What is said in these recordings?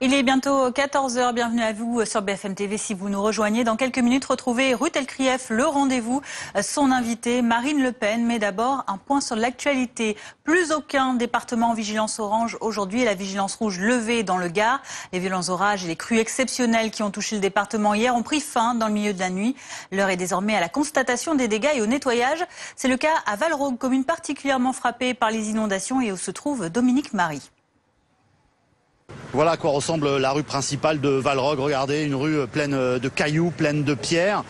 Il est bientôt 14 h. Bienvenue à vous sur BFM TV si vous nous rejoignez. Dans quelques minutes, retrouvez Ruth Elkrief, le rendez-vous, son invité Marine Le Pen. Mais d'abord, un point sur l'actualité. Plus aucun département en vigilance orange aujourd'hui et la vigilance rouge levée dans le Gard. Les violents orages et les crues exceptionnelles qui ont touché le département hier ont pris fin dans le milieu de la nuit. L'heure est désormais à la constatation des dégâts et au nettoyage. C'est le cas à Valrogue, commune particulièrement frappée par les inondations et où se trouve Dominique Marie. Voilà à quoi ressemble la rue principale de Valrogue. Regardez, une rue pleine de cailloux, pleine de pierres.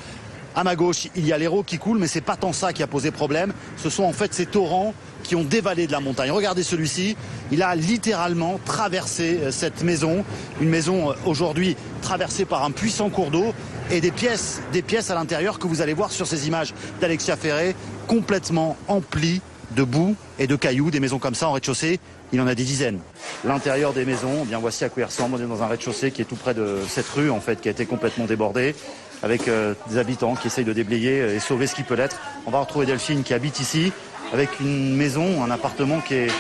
À ma gauche, il y a l'Hérault qui coule, mais c'est pas tant ça qui a posé problème. Ce sont en fait ces torrents qui ont dévalé de la montagne. Regardez celui-ci, il a littéralement traversé cette maison. Une maison aujourd'hui traversée par un puissant cours d'eau et des pièces à l'intérieur que vous allez voir sur ces images d'Alexia Ferré, complètement emplies de boue et de cailloux. Des maisons comme ça en rez-de-chaussée, il en a des dizaines. L'intérieur des maisons, eh bien voici à quoi il ressemble. On est dans un rez-de-chaussée qui est tout près de cette rue en fait, qui a été complètement débordée, avec des habitants qui essayent de déblayer et sauver ce qui peut l'être. On va retrouver Delphine qui habite ici, avec une maison, un appartement qui est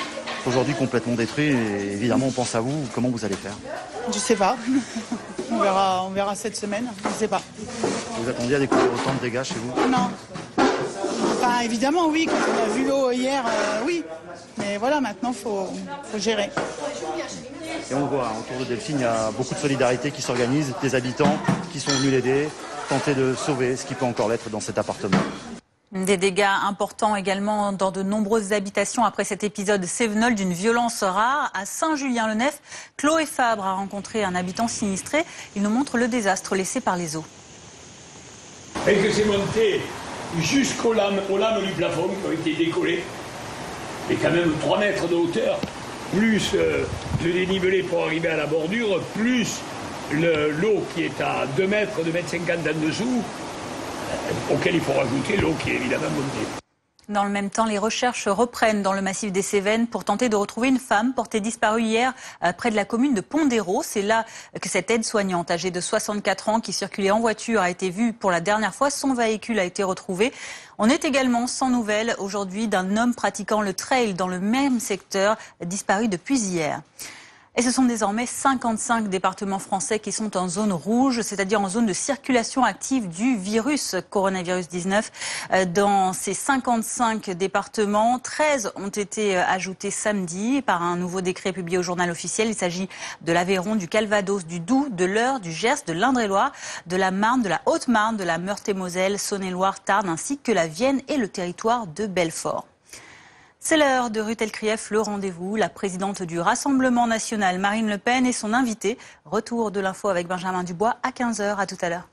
aujourd'hui complètement détruit. Et évidemment, on pense à vous. Comment vous allez faire? Je sais pas. On verra cette semaine. Je sais pas. Vous attendiez à découvrir autant de dégâts chez vous? Non. Enfin, évidemment, oui. Quand on a vu l'eau hier, oui. Mais voilà, maintenant, faut gérer. Et on voit autour de Delphine, il y a beaucoup de solidarité qui s'organise, des habitants qui sont venus l'aider, tenter de sauver ce qui peut encore l'être dans cet appartement. Des dégâts importants également dans de nombreuses habitations après cet épisode cévenol d'une violence rare. À Saint-Julien-le-Nef, Chloé Fabre a rencontré un habitant sinistré. Il nous montre le désastre laissé par les eaux. Et que c'est monté jusqu'aux lames du plafond qui ont été décollées. Et quand même 3 mètres de hauteur, plus le dénivelé pour arriver à la bordure, plus l'eau qui est à 2 mètres, 2,50 mètres en dessous, auquel il faut rajouter l'eau qui est évidemment montée. Dans le même temps, les recherches reprennent dans le massif des Cévennes pour tenter de retrouver une femme portée disparue hier près de la commune de Pont-d'Hérault. C'est là que cette aide-soignante âgée de 64 ans qui circulait en voiture a été vue pour la dernière fois. Son véhicule a été retrouvé. On est également sans nouvelles aujourd'hui d'un homme pratiquant le trail dans le même secteur, disparu depuis hier. Et ce sont désormais 55 départements français qui sont en zone rouge, c'est-à-dire en zone de circulation active du virus coronavirus 19. Dans ces 55 départements, 13 ont été ajoutés samedi par un nouveau décret publié au journal officiel. Il s'agit de l'Aveyron, du Calvados, du Doubs, de l'Eure, du Gers, de l'Indre-et-Loire, de la Marne, de la Haute-Marne, de la Meurthe-et-Moselle, Saône-et-Loire, Tarn, ainsi que la Vienne et le territoire de Belfort. C'est l'heure de Ruth Elkrief, le rendez-vous. La présidente du Rassemblement national, Marine Le Pen, et son invité. Retour de l'info avec Benjamin Dubois à 15 h. À tout à l'heure.